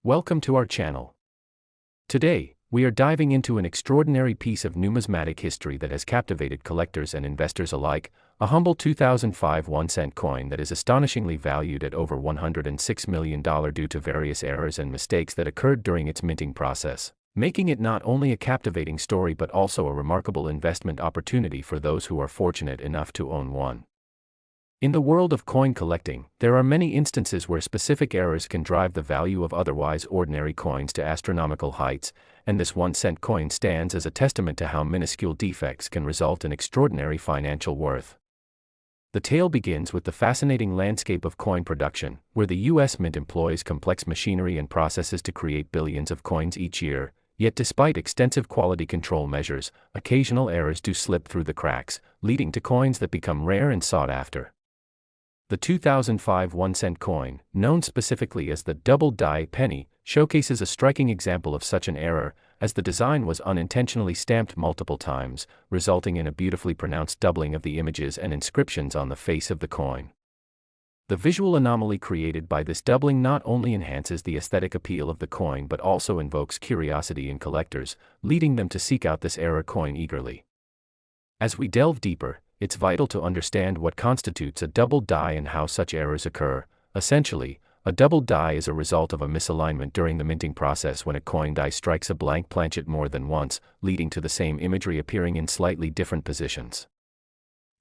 Welcome to our channel. Today, we are diving into an extraordinary piece of numismatic history that has captivated collectors and investors alike, a humble 2005 1-cent coin that is astonishingly valued at over $106 million due to various errors and mistakes that occurred during its minting process, making it not only a captivating story but also a remarkable investment opportunity for those who are fortunate enough to own one. In the world of coin collecting, there are many instances where specific errors can drive the value of otherwise ordinary coins to astronomical heights, and this 1-cent coin stands as a testament to how minuscule defects can result in extraordinary financial worth. The tale begins with the fascinating landscape of coin production, where the U.S. Mint employs complex machinery and processes to create billions of coins each year, yet despite extensive quality control measures, occasional errors do slip through the cracks, leading to coins that become rare and sought after. The 2005 1-cent coin, known specifically as the Double Die penny, showcases a striking example of such an error, as the design was unintentionally stamped multiple times, resulting in a beautifully pronounced doubling of the images and inscriptions on the face of the coin. The visual anomaly created by this doubling not only enhances the aesthetic appeal of the coin but also invokes curiosity in collectors, leading them to seek out this error coin eagerly. As we delve deeper, it's vital to understand what constitutes a double die and how such errors occur. Essentially, a double die is a result of a misalignment during the minting process when a coin die strikes a blank planchet more than once, leading to the same imagery appearing in slightly different positions.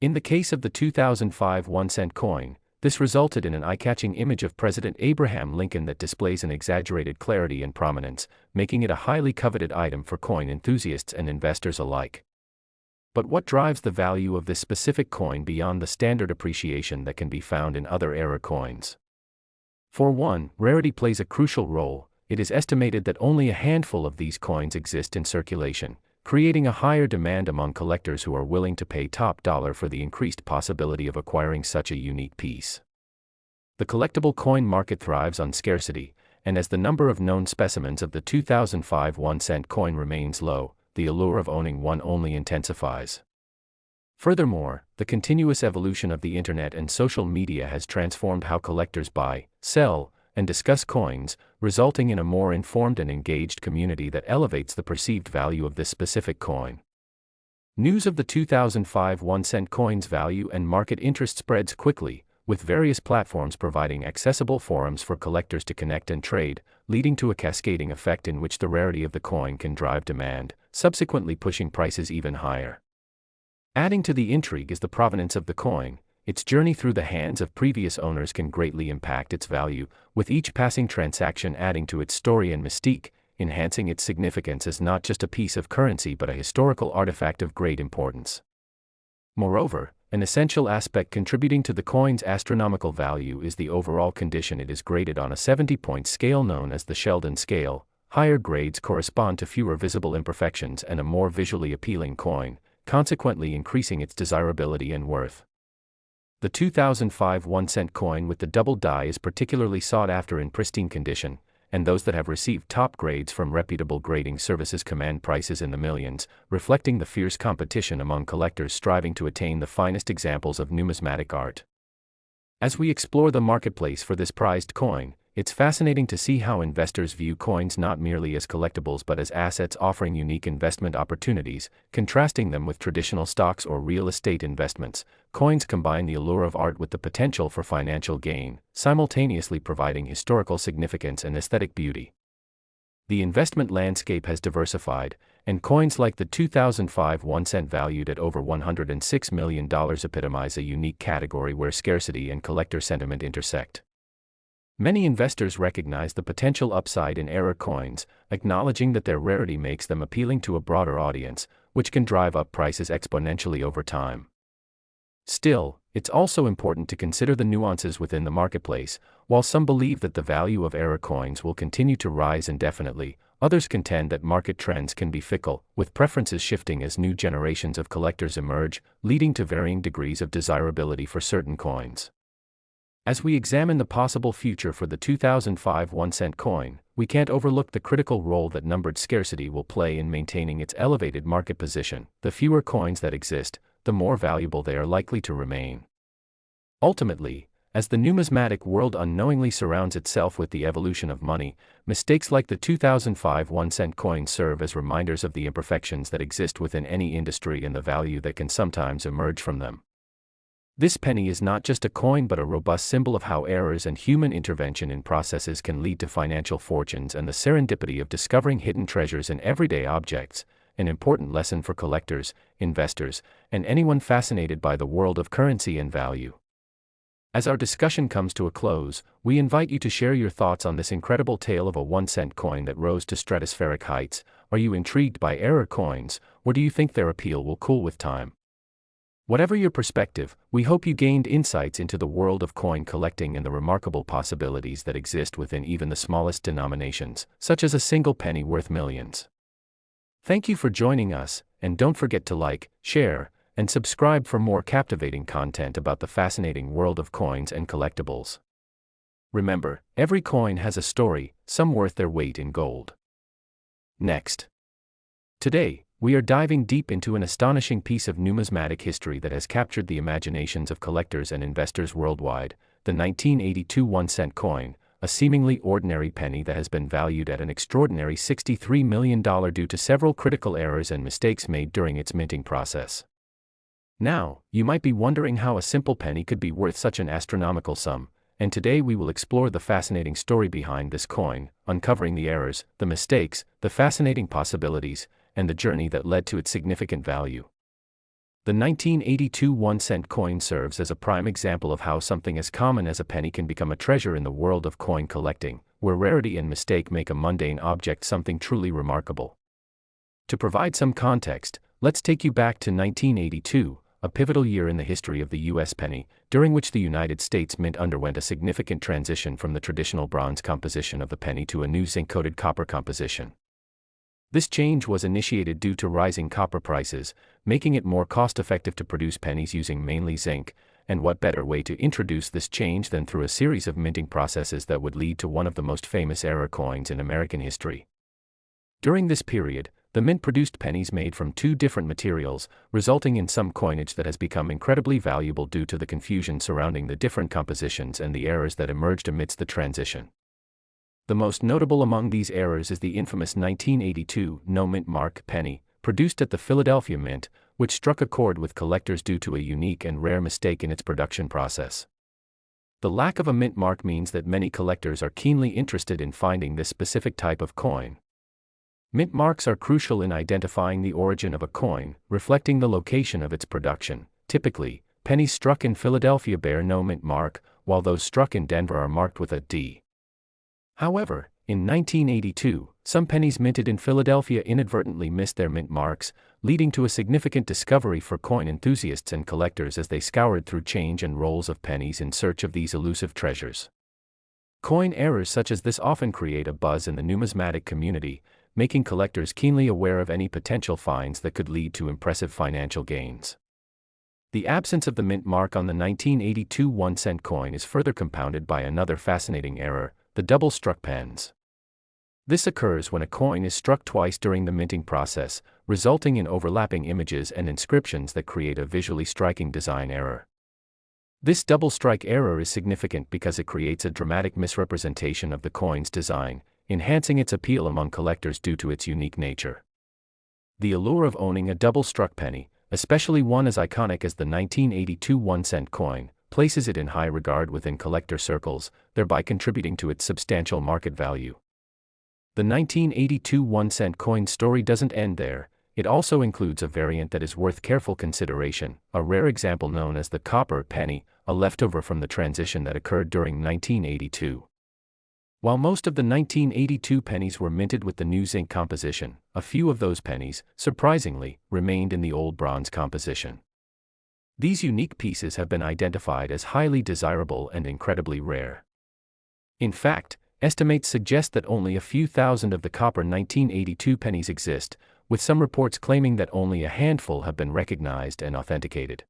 In the case of the 2005 1-cent coin, this resulted in an eye-catching image of President Abraham Lincoln that displays an exaggerated clarity and prominence, making it a highly coveted item for coin enthusiasts and investors alike. But what drives the value of this specific coin beyond the standard appreciation that can be found in other error coins? For one, rarity plays a crucial role. It is estimated that only a handful of these coins exist in circulation, creating a higher demand among collectors who are willing to pay top dollar for the increased possibility of acquiring such a unique piece. The collectible coin market thrives on scarcity, and as the number of known specimens of the 2005 1-cent coin remains low, the allure of owning one only intensifies. Furthermore, the continuous evolution of the internet and social media has transformed how collectors buy, sell, and discuss coins, resulting in a more informed and engaged community that elevates the perceived value of this specific coin. News of the 2005 1-cent coin's value and market interest spreads quickly, with various platforms providing accessible forums for collectors to connect and trade, leading to a cascading effect in which the rarity of the coin can drive demand, subsequently pushing prices even higher. Adding to the intrigue is the provenance of the coin. Its journey through the hands of previous owners can greatly impact its value, with each passing transaction adding to its story and mystique, enhancing its significance as not just a piece of currency but a historical artifact of great importance. Moreover, an essential aspect contributing to the coin's astronomical value is the overall condition. It is graded on a 70-point scale known as the Sheldon scale. Higher grades correspond to fewer visible imperfections and a more visually appealing coin, consequently increasing its desirability and worth. The 2005 1-cent coin with the double die is particularly sought after in pristine condition, and those that have received top grades from reputable grading services command prices in the millions, reflecting the fierce competition among collectors striving to attain the finest examples of numismatic art. As we explore the marketplace for this prized coin, it's fascinating to see how investors view coins not merely as collectibles but as assets offering unique investment opportunities. Contrasting them with traditional stocks or real estate investments, coins combine the allure of art with the potential for financial gain, simultaneously providing historical significance and aesthetic beauty. The investment landscape has diversified, and coins like the 2005 1-cent valued at over $106 million epitomize a unique category where scarcity and collector sentiment intersect. Many investors recognize the potential upside in error coins, acknowledging that their rarity makes them appealing to a broader audience, which can drive up prices exponentially over time. Still, it's also important to consider the nuances within the marketplace. While some believe that the value of error coins will continue to rise indefinitely, others contend that market trends can be fickle, with preferences shifting as new generations of collectors emerge, leading to varying degrees of desirability for certain coins. As we examine the possible future for the 2005 1-cent coin, we can't overlook the critical role that numbered scarcity will play in maintaining its elevated market position. The fewer coins that exist, the more valuable they are likely to remain. Ultimately, As the numismatic world unknowingly surrounds itself with the evolution of money, mistakes like the 2005 1-cent coin serve as reminders of the imperfections that exist within any industry and the value that can sometimes emerge from them. This penny is not just a coin but a robust symbol of how errors and human intervention in processes can lead to financial fortunes and the serendipity of discovering hidden treasures in everyday objects, an important lesson for collectors, investors, and anyone fascinated by the world of currency and value. As our discussion comes to a close, we invite you to share your thoughts on this incredible tale of a 1-cent coin that rose to stratospheric heights. Are you intrigued by error coins, or do you think their appeal will cool with time? Whatever your perspective, we hope you gained insights into the world of coin collecting and the remarkable possibilities that exist within even the smallest denominations, such as a single penny worth millions. Thank you for joining us, and don't forget to like, share, and subscribe for more captivating content about the fascinating world of coins and collectibles. Remember, every coin has a story, some worth their weight in gold. Next. Today, we are diving deep into an astonishing piece of numismatic history that has captured the imaginations of collectors and investors worldwide, the 1982 1-cent coin, a seemingly ordinary penny that has been valued at an extraordinary $63 million due to several critical errors and mistakes made during its minting process. Now, you might be wondering how a simple penny could be worth such an astronomical sum, and today we will explore the fascinating story behind this coin, uncovering the errors, the mistakes, the fascinating possibilities, and the journey that led to its significant value. The 1982 1-cent coin serves as a prime example of how something as common as a penny can become a treasure in the world of coin collecting, where rarity and mistake make a mundane object something truly remarkable. To provide some context, let's take you back to 1982, a pivotal year in the history of the U.S. penny, during which the United States Mint underwent a significant transition from the traditional bronze composition of the penny to a new zinc-coated copper composition. This change was initiated due to rising copper prices, making it more cost-effective to produce pennies using mainly zinc, and what better way to introduce this change than through a series of minting processes that would lead to one of the most famous error coins in American history. During this period, the mint produced pennies made from two different materials, resulting in some coinage that has become incredibly valuable due to the confusion surrounding the different compositions and the errors that emerged amidst the transition. The most notable among these errors is the infamous 1982 no mint mark penny, produced at the Philadelphia Mint, which struck a chord with collectors due to a unique and rare mistake in its production process. The lack of a mint mark means that many collectors are keenly interested in finding this specific type of coin. Mint marks are crucial in identifying the origin of a coin, reflecting the location of its production. Typically, pennies struck in Philadelphia bear no mint mark, while those struck in Denver are marked with a D. However, in 1982, some pennies minted in Philadelphia inadvertently missed their mint marks, leading to a significant discovery for coin enthusiasts and collectors as they scoured through change and rolls of pennies in search of these elusive treasures. Coin errors such as this often create a buzz in the numismatic community, making collectors keenly aware of any potential finds that could lead to impressive financial gains. The absence of the mint mark on the 1982 1-cent coin is further compounded by another fascinating error, the double-struck pens. This occurs when a coin is struck twice during the minting process, resulting in overlapping images and inscriptions that create a visually striking design error. This double-strike error is significant because it creates a dramatic misrepresentation of the coin's design, enhancing its appeal among collectors due to its unique nature. The allure of owning a double-struck penny, especially one as iconic as the 1982 1-cent coin, places it in high regard within collector circles, thereby contributing to its substantial market value. The 1982 1-cent coin story doesn't end there. It also includes a variant that is worth careful consideration, a rare example known as the copper penny, a leftover from the transition that occurred during 1982. While most of the 1982 pennies were minted with the new zinc composition, a few of those pennies, surprisingly, remained in the old bronze composition. These unique pieces have been identified as highly desirable and incredibly rare. In fact, estimates suggest that only a few thousand of the copper 1982 pennies exist, with some reports claiming that only a handful have been recognized and authenticated.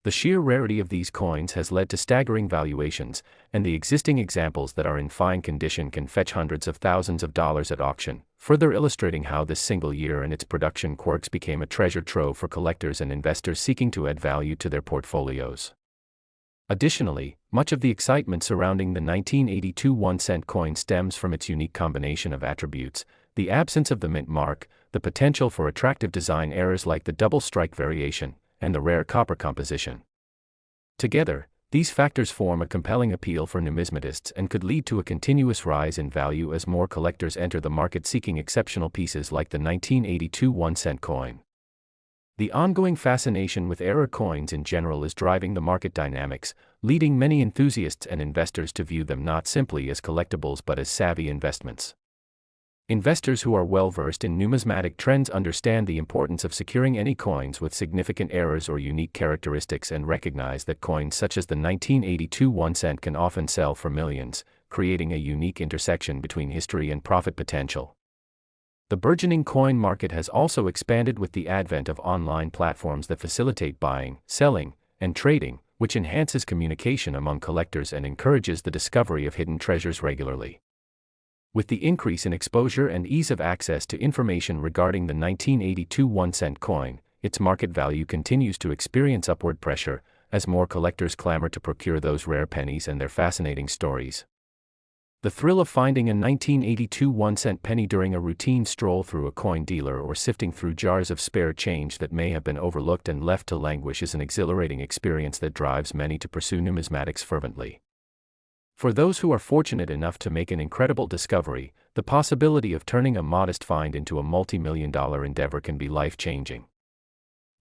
The sheer rarity of these coins has led to staggering valuations, and the existing examples that are in fine condition can fetch hundreds of thousands of dollars at auction, further illustrating how this single year and its production quirks became a treasure trove for collectors and investors seeking to add value to their portfolios. Additionally, much of the excitement surrounding the 1982 1-cent coin stems from its unique combination of attributes: the absence of the mint mark, the potential for attractive design errors like the double strike variation, and the rare copper composition. Together, these factors form a compelling appeal for numismatists and could lead to a continuous rise in value as more collectors enter the market seeking exceptional pieces like the 1982 1-cent coin. The ongoing fascination with error coins in general is driving the market dynamics, leading many enthusiasts and investors to view them not simply as collectibles but as savvy investments. Investors who are well-versed in numismatic trends understand the importance of securing any coins with significant errors or unique characteristics and recognize that coins such as the 1982 1-cent can often sell for millions, creating a unique intersection between history and profit potential. The burgeoning coin market has also expanded with the advent of online platforms that facilitate buying, selling, and trading, which enhances communication among collectors and encourages the discovery of hidden treasures regularly. With the increase in exposure and ease of access to information regarding the 1982 1-cent coin, its market value continues to experience upward pressure, as more collectors clamor to procure those rare pennies and their fascinating stories. The thrill of finding a 1982 1-cent penny during a routine stroll through a coin dealer or sifting through jars of spare change that may have been overlooked and left to languish is an exhilarating experience that drives many to pursue numismatics fervently. For those who are fortunate enough to make an incredible discovery, the possibility of turning a modest find into a multi-million-dollar endeavor can be life-changing.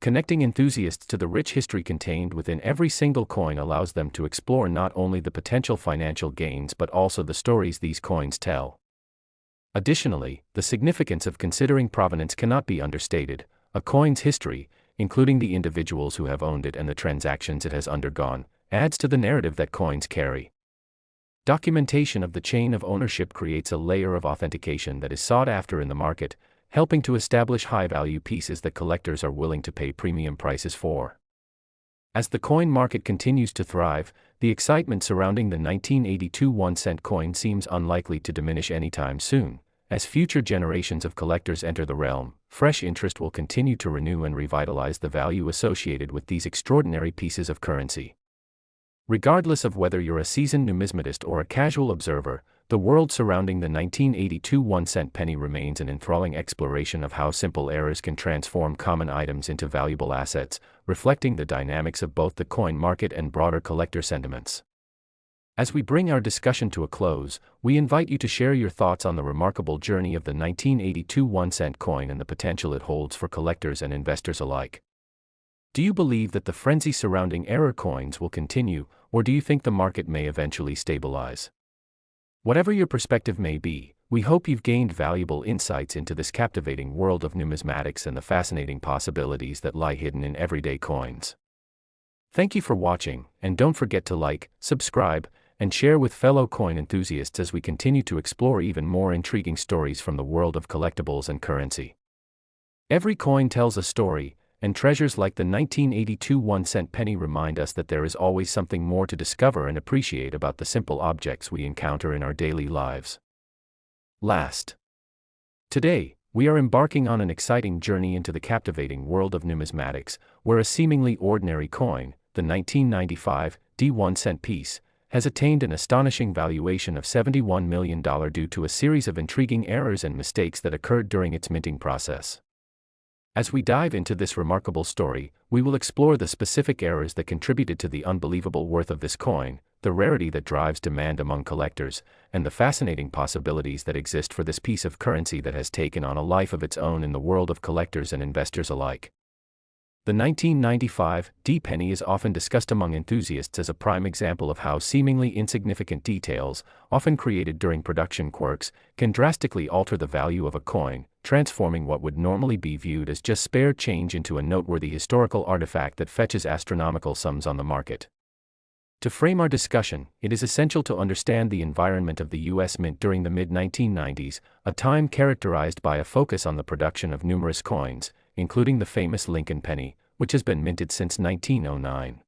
Connecting enthusiasts to the rich history contained within every single coin allows them to explore not only the potential financial gains but also the stories these coins tell. Additionally, the significance of considering provenance cannot be understated. A coin's history, including the individuals who have owned it and the transactions it has undergone, adds to the narrative that coins carry. Documentation of the chain of ownership creates a layer of authentication that is sought after in the market, helping to establish high-value pieces that collectors are willing to pay premium prices for. As the coin market continues to thrive, the excitement surrounding the 1982 1-cent coin seems unlikely to diminish anytime soon. As future generations of collectors enter the realm, fresh interest will continue to renew and revitalize the value associated with these extraordinary pieces of currency. Regardless of whether you're a seasoned numismatist or a casual observer, the world surrounding the 1982 1-cent penny remains an enthralling exploration of how simple errors can transform common items into valuable assets, reflecting the dynamics of both the coin market and broader collector sentiments. As we bring our discussion to a close, we invite you to share your thoughts on the remarkable journey of the 1982 1-cent coin and the potential it holds for collectors and investors alike. Do you believe that the frenzy surrounding error coins will continue, or do you think the market may eventually stabilize? Whatever your perspective may be, we hope you've gained valuable insights into this captivating world of numismatics and the fascinating possibilities that lie hidden in everyday coins. Thank you for watching, and don't forget to like, subscribe, and share with fellow coin enthusiasts as we continue to explore even more intriguing stories from the world of collectibles and currency. Every coin tells a story, and treasures like the 1982 1-cent penny remind us that there is always something more to discover and appreciate about the simple objects we encounter in our daily lives. Today, we are embarking on an exciting journey into the captivating world of numismatics, where a seemingly ordinary coin, the 1995 1-cent piece, has attained an astonishing valuation of $71 million due to a series of intriguing errors and mistakes that occurred during its minting process. As we dive into this remarkable story, we will explore the specific errors that contributed to the unbelievable worth of this coin, the rarity that drives demand among collectors, and the fascinating possibilities that exist for this piece of currency that has taken on a life of its own in the world of collectors and investors alike. The 1995 penny is often discussed among enthusiasts as a prime example of how seemingly insignificant details, often created during production quirks, can drastically alter the value of a coin, transforming what would normally be viewed as just spare change into a noteworthy historical artifact that fetches astronomical sums on the market. To frame our discussion, it is essential to understand the environment of the U.S. Mint during the mid-1990s, a time characterized by a focus on the production of numerous coins, including the famous Lincoln penny, which has been minted since 1909.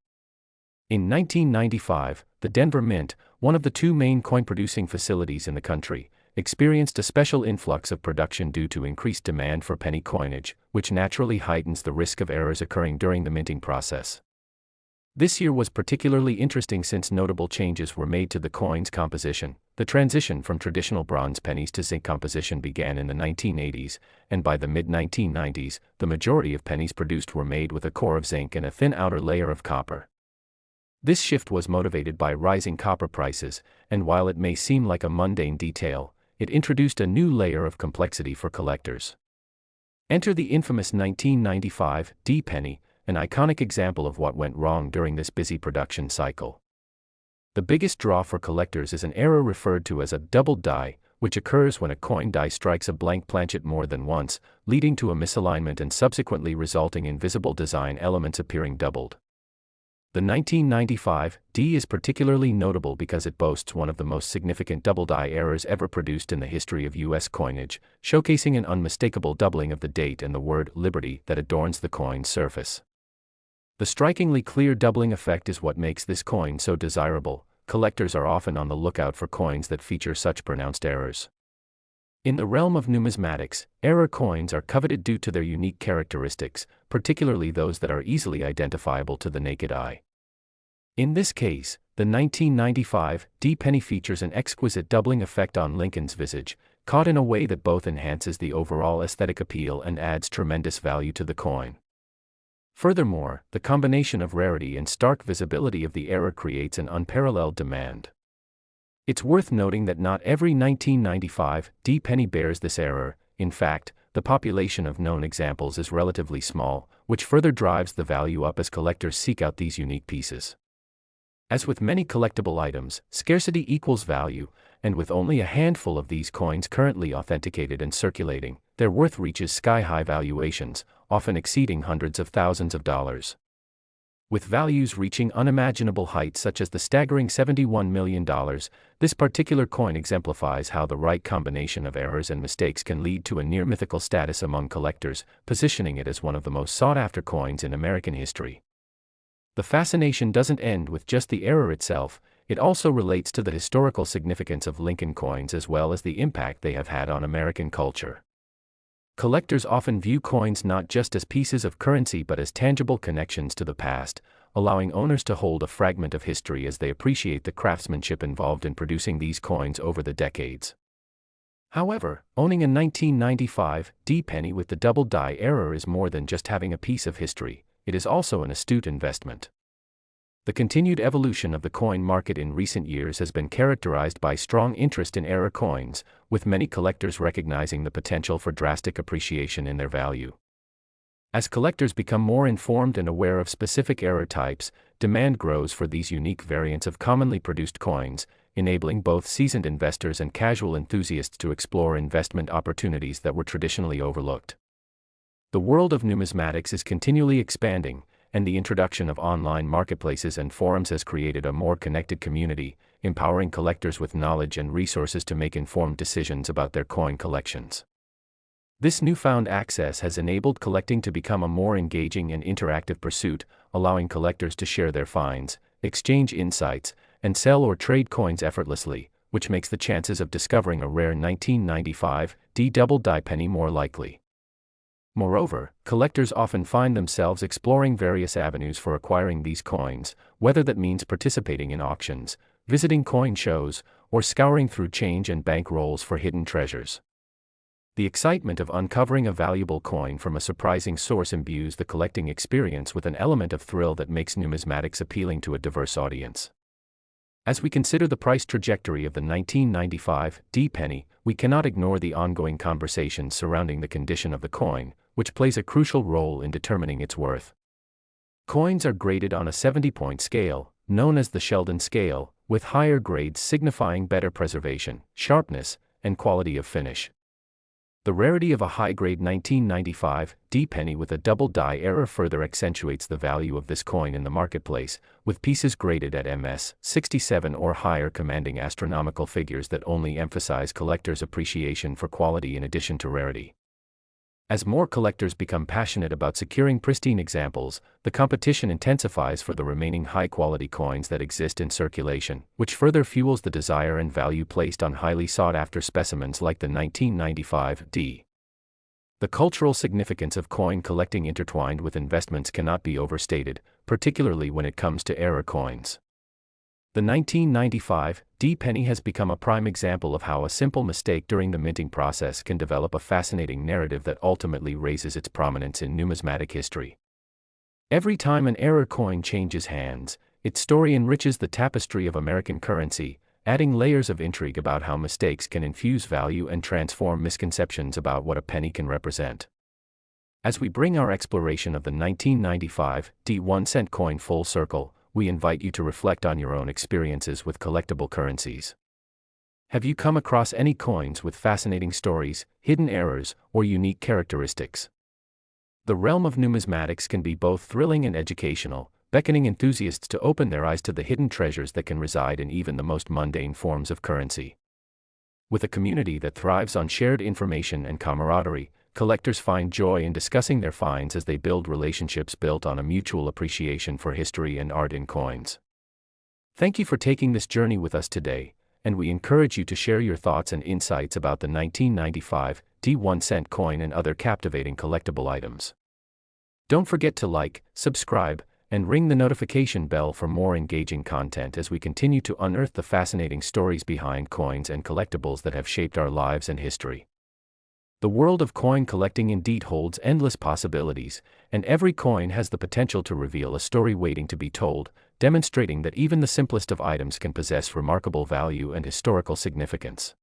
In 1995, the Denver Mint, one of the two main coin-producing facilities in the country, experienced a special influx of production due to increased demand for penny coinage, which naturally heightens the risk of errors occurring during the minting process. This year was particularly interesting since notable changes were made to the coin's composition. The transition from traditional bronze pennies to zinc composition began in the 1980s, and by the mid-1990s, the majority of pennies produced were made with a core of zinc and a thin outer layer of copper. This shift was motivated by rising copper prices, and while it may seem like a mundane detail, it introduced a new layer of complexity for collectors. Enter the infamous 1995 D penny, an iconic example of what went wrong during this busy production cycle. The biggest draw for collectors is an error referred to as a double die, which occurs when a coin die strikes a blank planchet more than once, leading to a misalignment and subsequently resulting in visible design elements appearing doubled. The 1995 D is particularly notable because it boasts one of the most significant double die errors ever produced in the history of U.S. coinage, showcasing an unmistakable doubling of the date and the word Liberty that adorns the coin's surface. The strikingly clear doubling effect is what makes this coin so desirable. Collectors are often on the lookout for coins that feature such pronounced errors. In the realm of numismatics, error coins are coveted due to their unique characteristics, particularly those that are easily identifiable to the naked eye. In this case, the 1995 D penny features an exquisite doubling effect on Lincoln's visage, caught in a way that both enhances the overall aesthetic appeal and adds tremendous value to the coin. Furthermore, the combination of rarity and stark visibility of the error creates an unparalleled demand. It's worth noting that not every 1995 D penny bears this error. In fact, the population of known examples is relatively small, which further drives the value up as collectors seek out these unique pieces. As with many collectible items, scarcity equals value, and with only a handful of these coins currently authenticated and circulating, their worth reaches sky-high valuations, often exceeding hundreds of thousands of dollars. With values reaching unimaginable heights such as the staggering $71 million, this particular coin exemplifies how the right combination of errors and mistakes can lead to a near-mythical status among collectors, positioning it as one of the most sought-after coins in American history. The fascination doesn't end with just the error itself, it also relates to the historical significance of Lincoln coins as well as the impact they have had on American culture. Collectors often view coins not just as pieces of currency but as tangible connections to the past, allowing owners to hold a fragment of history as they appreciate the craftsmanship involved in producing these coins over the decades. However, owning a 1995 D penny with the double die error is more than just having a piece of history, it is also an astute investment. The continued evolution of the coin market in recent years has been characterized by strong interest in error coins, with many collectors recognizing the potential for drastic appreciation in their value. As collectors become more informed and aware of specific error types, demand grows for these unique variants of commonly produced coins, enabling both seasoned investors and casual enthusiasts to explore investment opportunities that were traditionally overlooked. The world of numismatics is continually expanding, and the introduction of online marketplaces and forums has created a more connected community, empowering collectors with knowledge and resources to make informed decisions about their coin collections. This newfound access has enabled collecting to become a more engaging and interactive pursuit, allowing collectors to share their finds, exchange insights, and sell or trade coins effortlessly, which makes the chances of discovering a rare 1995 D double die penny more likely. Moreover, collectors often find themselves exploring various avenues for acquiring these coins, whether that means participating in auctions, visiting coin shows, or scouring through change and bank rolls for hidden treasures. The excitement of uncovering a valuable coin from a surprising source imbues the collecting experience with an element of thrill that makes numismatics appealing to a diverse audience. As we consider the price trajectory of the 1995 D penny, we cannot ignore the ongoing conversations surrounding the condition of the coin, which plays a crucial role in determining its worth. Coins are graded on a 70-point scale, known as the Sheldon scale, with higher grades signifying better preservation, sharpness, and quality of finish. The rarity of a high-grade 1995 D penny with a double die error further accentuates the value of this coin in the marketplace, with pieces graded at MS 67 or higher commanding astronomical figures that only emphasize collectors' appreciation for quality in addition to rarity. As more collectors become passionate about securing pristine examples, the competition intensifies for the remaining high-quality coins that exist in circulation, which further fuels the desire and value placed on highly sought-after specimens like the 1995 D. The cultural significance of coin collecting intertwined with investments cannot be overstated. particularly when it comes to error coins. The 1995 D penny has become a prime example of how a simple mistake during the minting process can develop a fascinating narrative that ultimately raises its prominence in numismatic history. Every time an error coin changes hands, its story enriches the tapestry of American currency, adding layers of intrigue about how mistakes can infuse value and transform misconceptions about what a penny can represent. As we bring our exploration of the 1995 D 1-cent coin full circle, we invite you to reflect on your own experiences with collectible currencies. Have you come across any coins with fascinating stories, hidden errors, or unique characteristics? The realm of numismatics can be both thrilling and educational, beckoning enthusiasts to open their eyes to the hidden treasures that can reside in even the most mundane forms of currency. With a community that thrives on shared information and camaraderie, collectors find joy in discussing their finds as they build relationships built on a mutual appreciation for history and art in coins. Thank you for taking this journey with us today, and we encourage you to share your thoughts and insights about the 1995 D 1-cent coin and other captivating collectible items. Don't forget to like, subscribe, and ring the notification bell for more engaging content as we continue to unearth the fascinating stories behind coins and collectibles that have shaped our lives and history. The world of coin collecting indeed holds endless possibilities, and every coin has the potential to reveal a story waiting to be told, demonstrating that even the simplest of items can possess remarkable value and historical significance.